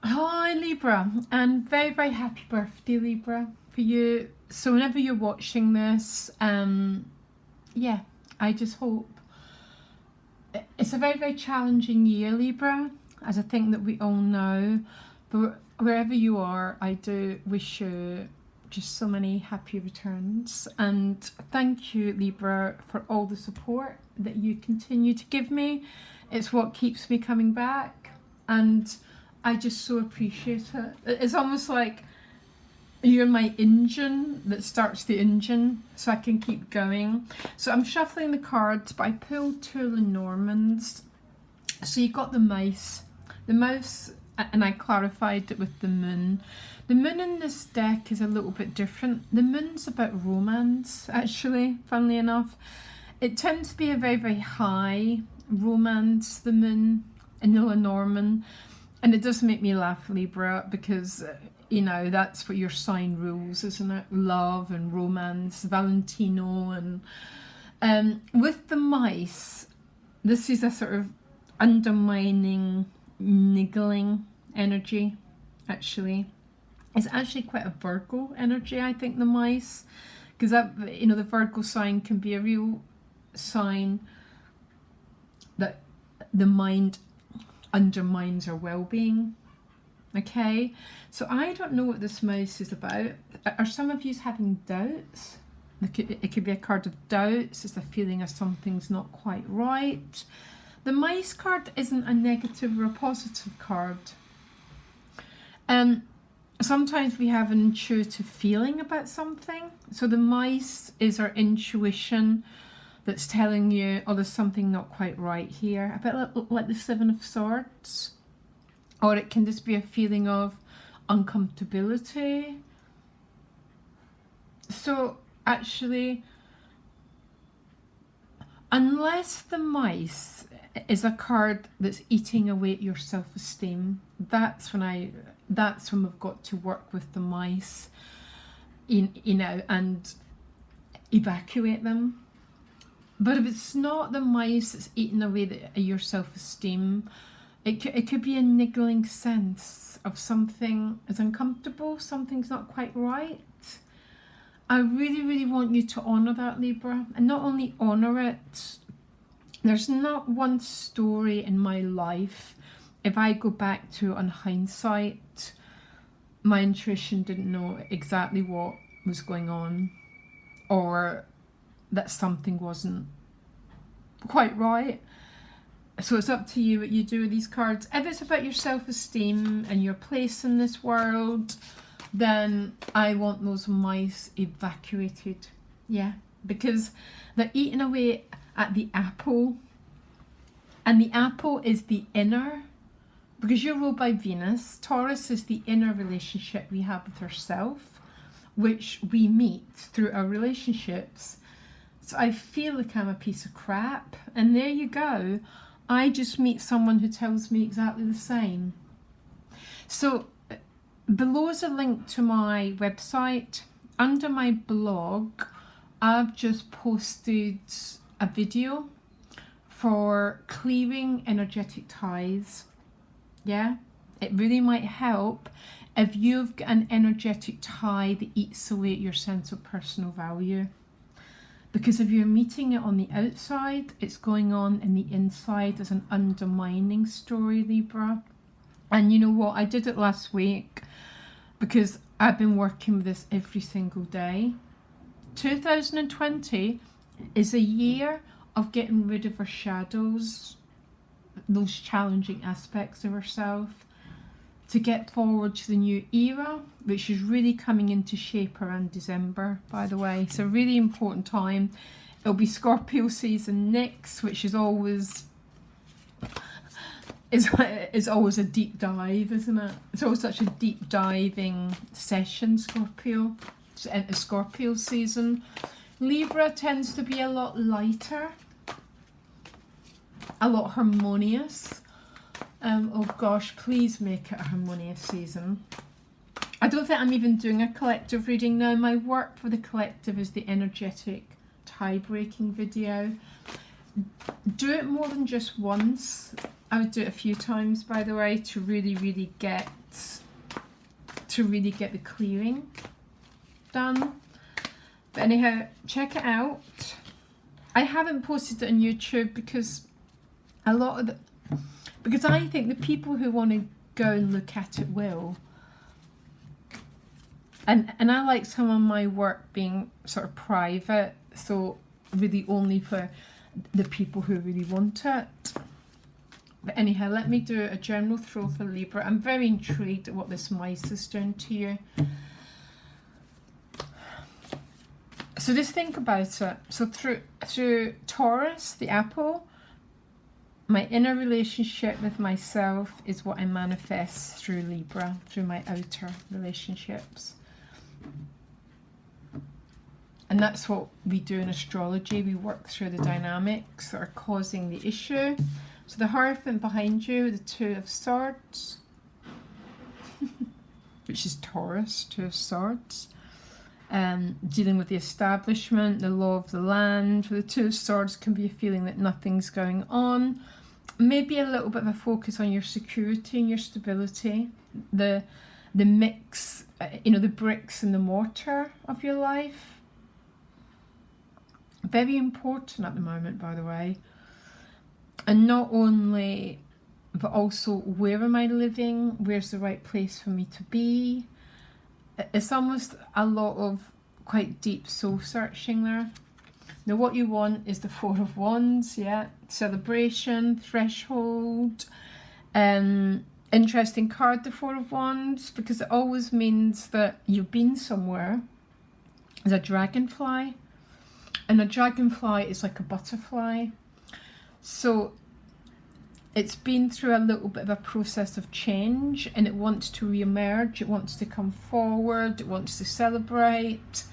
Hi Libra, and very very happy birthday Libra for you. So whenever you're watching this, yeah, I just hope it's a very very challenging year Libra, as I think that we all know. But wherever you are, I do wish you just so many happy returns, and thank you Libra for all the support that you continue to give me. It's what keeps me coming back, and I just so appreciate it. It's almost like you're my engine that starts the engine so I can keep going. So I'm shuffling the cards, but I pulled two Lenormands. So you got the mouse, and I clarified it with the moon. The moon in this deck is a little bit different. The moon's about romance, actually, funnily enough. It tends to be a very, very high romance, the moon in the Lenormand. And it does make me laugh, Libra, because, you know, that's what your sign rules, isn't it? Love and romance, Valentino. And with the mice, this is a sort of undermining, niggling energy, actually. It's actually quite a Virgo energy, I think, the mice. Because, you know, the Virgo sign can be a real sign that the mind undermines our well-being. Okay, so I don't know what this mouse is about. Are some of you having doubts? It could be a card of doubts. It's a feeling of something's not quite right. The mice card isn't a negative or a positive card. Sometimes we have an intuitive feeling about something. So the mice is our intuition that's telling you, oh, there's something not quite right here. A bit like the Seven of Swords. Or it can just be a feeling of uncomfortability. So actually, unless the mice is a card that's eating away at your self-esteem, that's when we've got to work with the mice, you know, and evacuate them. But if it's not the mice that's eating away at your self-esteem, it could be a niggling sense of something is uncomfortable, something's not quite right. I really, really want you to honour that, Libra. And not only honour it, there's not one story in my life, if I go back to on hindsight, my intuition didn't know exactly what was going on, or that something wasn't quite right. So it's up to you what you do with these cards. If it's about your self-esteem and your place in this world, then I want those mice evacuated. Yeah, because they're eating away at the apple. And the apple is the inner, because you're ruled by Venus. Taurus is the inner relationship we have with ourselves, which we meet through our relationships. So I feel like I'm a piece of crap. And there you go. I just meet someone who tells me exactly the same. So below is a link to my website. Under my blog, I've just posted a video for clearing energetic ties. Yeah, it really might help if you've got an energetic tie that eats away at your sense of personal value. Because if you're meeting it on the outside, it's going on in the inside as an undermining story, Libra. And you know what? I did it last week because I've been working with this every single day. 2020 is a year of getting rid of our shadows, those challenging aspects of ourselves, to get forward to the new era, which is really coming into shape around December, by the way. It's a really important time. It'll be Scorpio season next, which is always always a deep dive, isn't it? It's always such a deep diving session, Scorpio. To enter Scorpio season. Libra tends to be a lot lighter, a lot harmonious. Oh gosh, please make it a harmonious season. I don't think I'm even doing a collective reading now. My work for the collective is the energetic tie breaking video. Do it more than just once. I would do it a few times, by the way, to really get the clearing done. But anyhow, check it out. I haven't posted it on YouTube because because I think the people who want to go and look at it will. And I like some of my work being sort of private, so really only for the people who really want it. But anyhow, let me do a general throw for Libra. I'm very intrigued at what this mice is doing to you. So just think about it. So through Taurus, the apple, my inner relationship with myself is what I manifest through Libra, through my outer relationships. And that's what we do in astrology. We work through the dynamics that are causing the issue. So the Hierophant behind you, the Two of Swords, which is Taurus, Two of Swords. Dealing with the establishment, the law of the land. For the Two of Swords can be a feeling that nothing's going on. Maybe a little bit of a focus on your security and your stability. The mix, the bricks and the mortar of your life. Very important at the moment, by the way. And not only, but also, where am I living? Where's the right place for me to be? It's almost a lot of quite deep soul searching there. Now what you want is the Four of Wands, yeah. Celebration, threshold. Interesting card, the Four of Wands, because it always means that you've been somewhere. There's a dragonfly. And a dragonfly is like a butterfly. So it's been through a little bit of a process of change, and it wants to re-emerge, it wants to come forward, it wants to celebrate.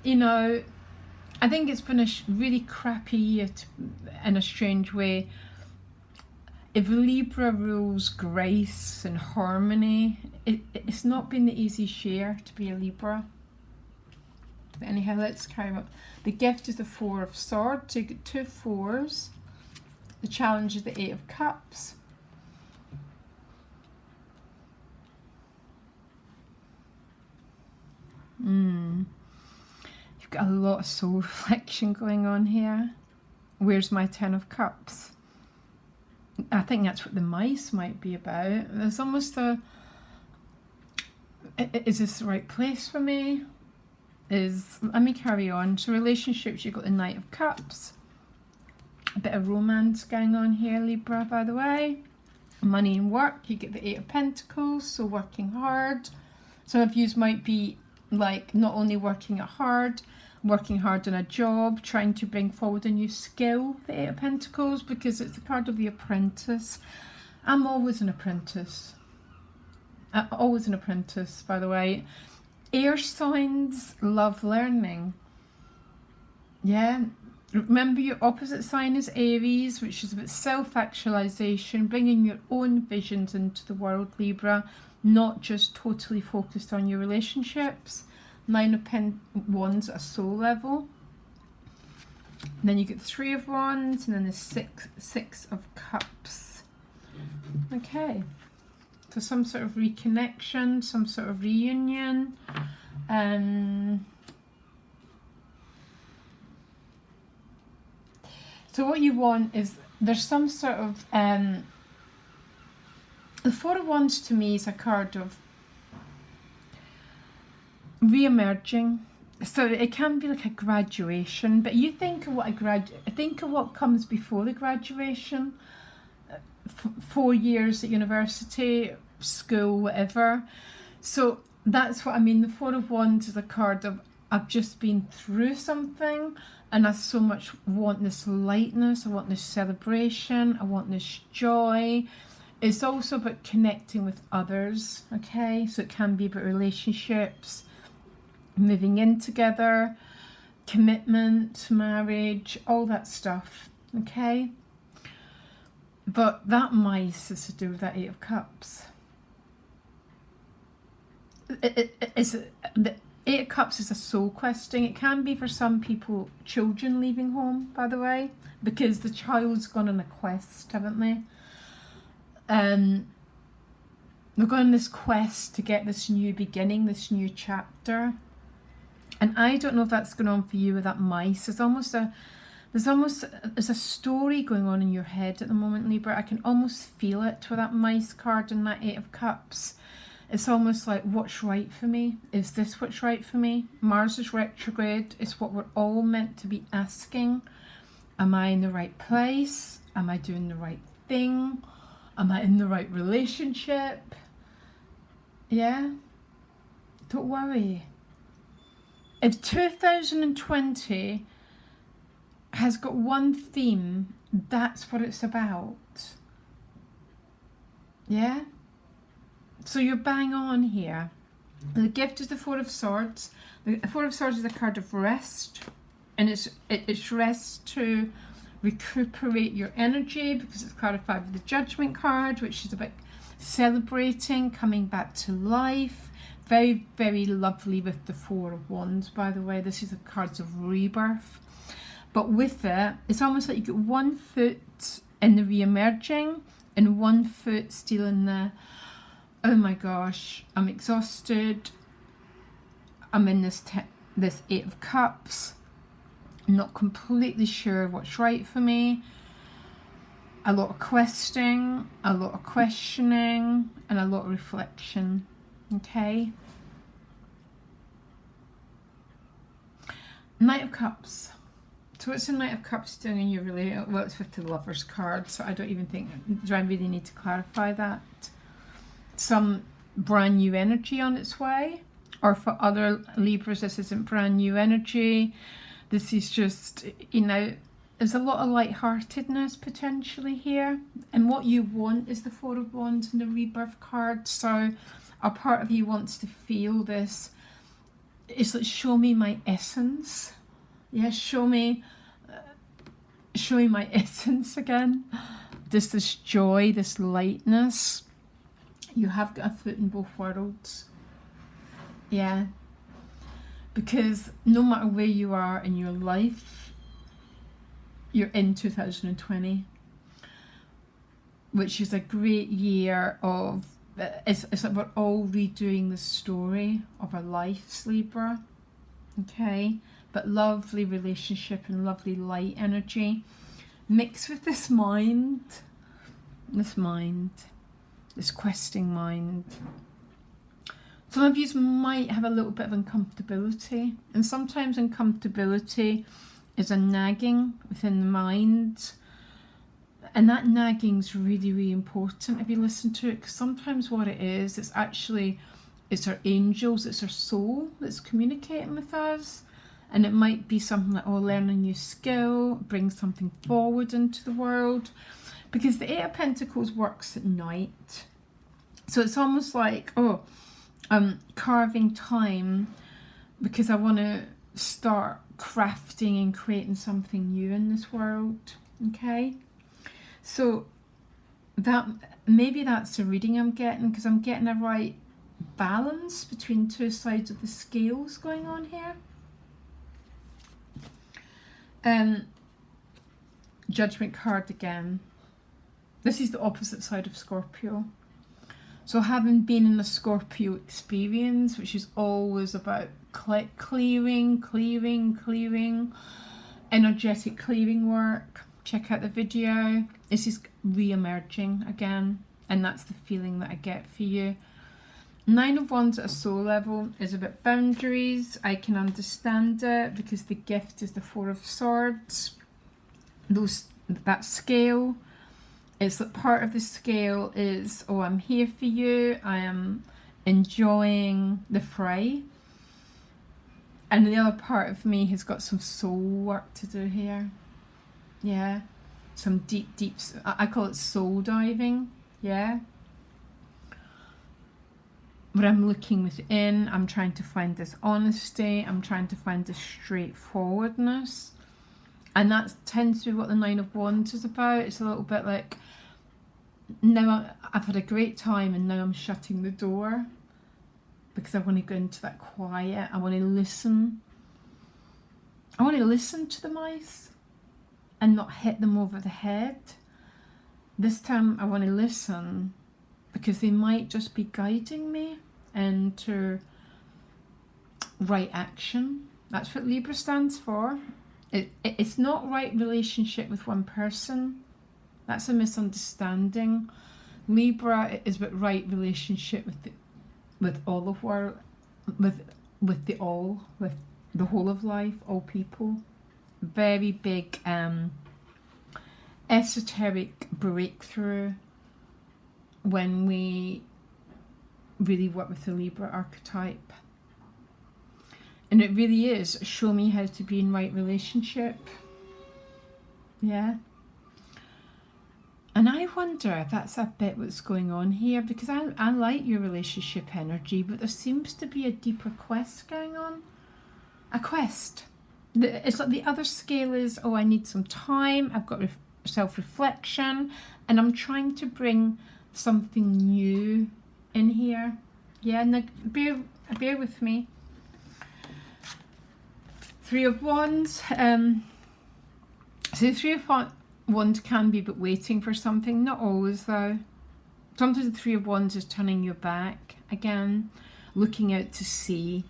I think it's been a really crappy year in a strange way. If Libra rules grace and harmony, it's not been the easiest year to be a Libra. But anyhow, let's carry on. The gift is the Four of Swords, so you get 2 fours. The challenge is the Eight of Cups. You've got a lot of soul reflection going on here. Where's my Ten of Cups? I think that's what the mice might be about. There's almost is this the right place for me? Let me carry on. So relationships, you've got the Knight of Cups. A bit of romance going on here, Libra, by the way. Money and work, you get the Eight of Pentacles, so working hard. Some of you might be like not only working hard in a job, trying to bring forward a new skill, the Eight of Pentacles, because it's the card of the apprentice. I'm always an apprentice. Always an apprentice, by the way. Air signs love learning. Yeah. Remember, your opposite sign is Aries, which is about self-actualization, bringing your own visions into the world, Libra, not just totally focused on your relationships. Nine of Wands at a soul level. And then you get the Three of Wands, and then the Six of Cups. Okay. So some sort of reconnection, some sort of reunion. So what you want is, there's some sort of, the Four of Wands to me is a card of re-emerging. So it can be like a graduation, but you think of what comes before the graduation. 4 years at university, school, whatever. So that's what I mean. The Four of Wands is a card of, I've just been through something, and I so much want this lightness, I want this celebration, I want this joy. It's also about connecting with others, okay? So it can be about relationships, moving in together, commitment, marriage, all that stuff, okay? But that mice is to do with that Eight of Cups. The Eight of Cups is a soul questing. It can be for some people children leaving home, by the way, because the child's gone on a quest, haven't they? We're going on this quest to get this new beginning, this new chapter. And I don't know if that's going on for you with that mice. There's a story going on in your head at the moment, Libra. I can almost feel it with that mice card and that Eight of Cups. It's almost like, what's right for me? Is this what's right for me? Mars is retrograde. It's what we're all meant to be asking. Am I in the right place? Am I doing the right thing? Am I in the right relationship? Yeah? Don't worry. If 2020 has got one theme, that's what it's about. Yeah? So you're bang on here. The gift is the Four of Swords. The Four of Swords is a card of rest. And it's rest to recuperate your energy, because it's card of 5 of the Judgment card, which is about celebrating, coming back to life. Very, very lovely with the Four of Wands, by the way. This is the cards of rebirth. But with it, it's almost like you get 1 foot in the re-emerging and 1 foot still in the, oh my gosh, I'm exhausted. I'm in this Eight of Cups. I'm not completely sure what's right for me. A lot of questioning, and a lot of reflection. Okay. Knight of Cups. So what's the Knight of Cups doing in your relationship? Well, it's with the Lover's card, so I don't even think, do I really need to clarify that? Some brand new energy on its way, or for other Libras, this isn't brand new energy. This is just, you know, there's a lot of lightheartedness potentially here, and what you want is the Four of Wands and the Rebirth card. So a part of you wants to feel this. It's like, show me my essence. Yeah, show me my essence again. This joy, this lightness. You have got a foot in both worlds. Yeah. Because no matter where you are in your life, you're in 2020, which is a great year of, it's like we're all redoing the story of our lives, Libra. Okay. But lovely relationship and lovely light energy mixed with this questing mind. Some of you might have a little bit of uncomfortability, and sometimes uncomfortability is a nagging within the mind, and that nagging is really, really important if you listen to it, because sometimes what it is, it's our angels, it's our soul that's communicating with us. And it might be something like, oh, learn a new skill, bring something forward into the world. Because the Eight of Pentacles works at night. So it's almost like, carving time, because I want to start crafting and creating something new in this world. Okay? So maybe that's the reading I'm getting, because I'm getting a right balance between two sides of the scales going on here. Judgment card again. This is the opposite side of Scorpio. So having been in a Scorpio experience, which is always about clearing, energetic clearing work. Check out the video. This is re-emerging again, and that's the feeling that I get for you. Nine of Wands at a soul level is about boundaries. I can understand it, because the gift is the Four of Swords. That scale, it's that part of the scale is, oh, I'm here for you. I am enjoying the fray. And the other part of me has got some soul work to do here. Yeah. Some deep, I call it soul diving. Yeah. But I'm looking within, I'm trying to find this honesty, I'm trying to find this straightforwardness. And that tends to be what the Nine of Wands is about. It's a little bit like, now I've had a great time and now I'm shutting the door, because I want to go into that quiet. I want to listen. I want to listen to the mice and not hit them over the head. This time I want to listen, because they might just be guiding me into right action. That's what Libra stands for. It's not right relationship with one person. That's a misunderstanding. Libra is about right relationship with all of world, with the whole of life, all people. Very big esoteric breakthrough when we really work with the Libra archetype. And it really is, show me how to be in right relationship. Yeah. And I wonder if that's a bit what's going on here, because I like your relationship energy, but there seems to be a deeper quest going on. A quest. It's like the other scale is, oh, I need some time, I've got self-reflection, and I'm trying to bring something new in here. Yeah, now bear with me. Three of Wands. So the Three of Wands can be but waiting for something. Not always though. Sometimes the Three of Wands is turning your back again, looking out to sea,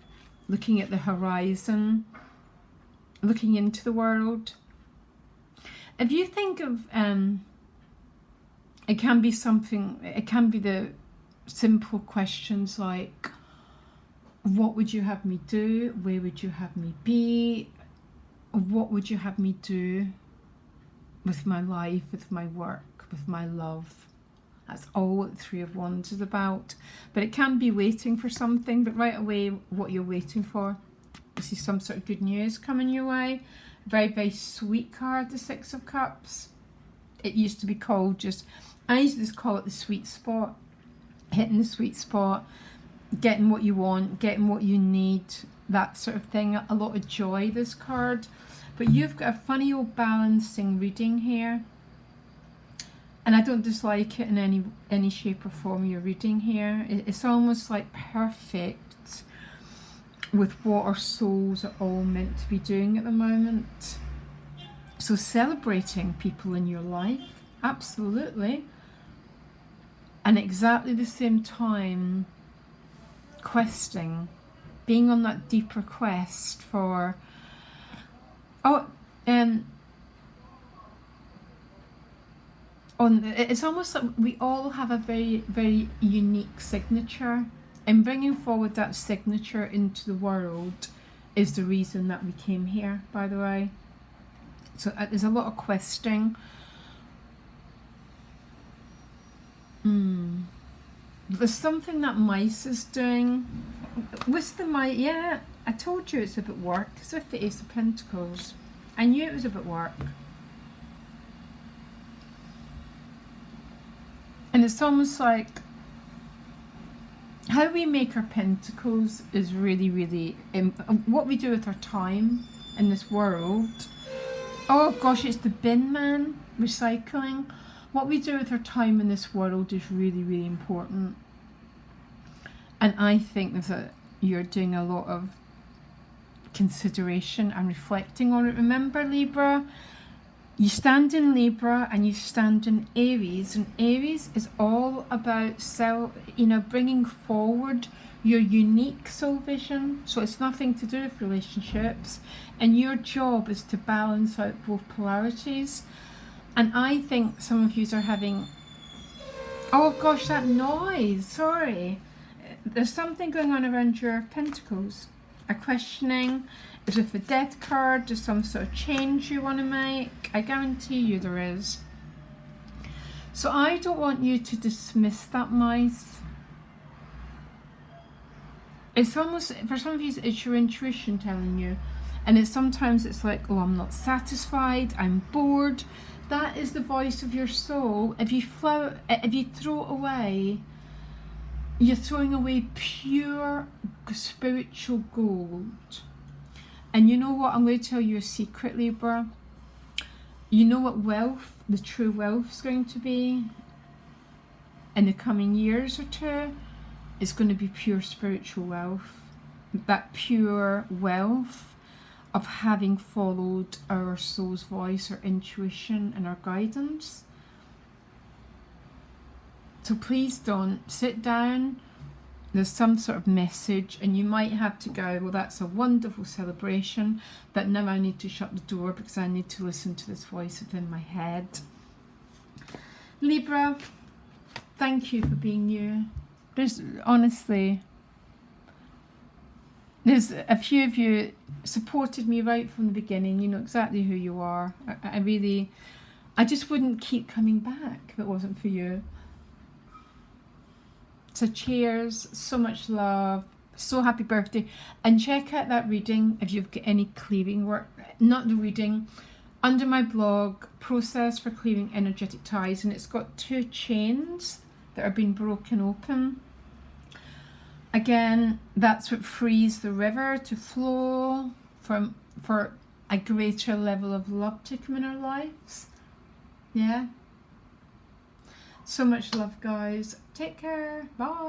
looking at the horizon, looking into the world. If you think of it can be something, it can be the simple questions like, what would you have me do? Where would you have me be? What would you have me do with my life, with my work, with my love? That's all what the Three of Wands is about. But it can be waiting for something, but right away what you're waiting for. You see some sort of good news coming your way. Very, very sweet card, the Six of Cups. It used to be called just, I used to just call it the sweet spot. Hitting the sweet spot, getting what you want, getting what you need, that sort of thing. A lot of joy, this card. But you've got a funny old balancing reading here. And I don't dislike it in any shape or form, your reading here. It's almost like perfect with what our souls are all meant to be doing at the moment. So celebrating people in your life, absolutely. And exactly the same time, questing, being on that deeper quest for, it's almost like we all have a very, very unique signature, and bringing forward that signature into the world is the reason that we came here, by the way. So there's a lot of questing. There's something that mice is doing. With the mice, yeah, I told you it's about work. It's with the Ace of Pentacles. I knew it was about work. And it's almost like how we make our pentacles is really, really what we do with our time in this world. Oh gosh, it's the bin man, recycling. What we do with our time in this world is really, really important. And I think that you're doing a lot of consideration and reflecting on it. Remember, Libra, you stand in Libra and you stand in Aries, and Aries is all about bringing forward your unique soul vision. So it's nothing to do with relationships, and your job is to balance out both polarities. And I think some of you are having, oh gosh, that noise, sorry. There's something going on around your pentacles. A questioning. Is with the Death card, there's some sort of change you want to make. I guarantee you there is. So I don't want you to dismiss that mice. It's almost, for some of you, it's your intuition telling you. And sometimes it's like, oh, I'm not satisfied, I'm bored. That is the voice of your soul. If you throw it away, you're throwing away pure spiritual gold. And you know what? I'm going to tell you a secret, Libra. You know what wealth, the true wealth, is going to be in the coming years or two? It's going to be pure spiritual wealth. That pure wealth of having followed our soul's voice, our intuition and our guidance. So please don't sit down. There's some sort of message and you might have to go, well, that's a wonderful celebration, but now I need to shut the door because I need to listen to this voice within my head. Libra, thank you for being you. There's honestly, there's a few of you supported me right from the beginning. You know exactly who you are. I just wouldn't keep coming back if it wasn't for you. So cheers, so much love, so happy birthday. And check out that reading if you've got any clearing work, not the reading, under my blog, Process for Clearing Energetic Ties, and it's got 2 chains that are being broken open. Again, that's what frees the river to flow for a greater level of love to come in our lives. Yeah. So much love, guys. Take care. Bye.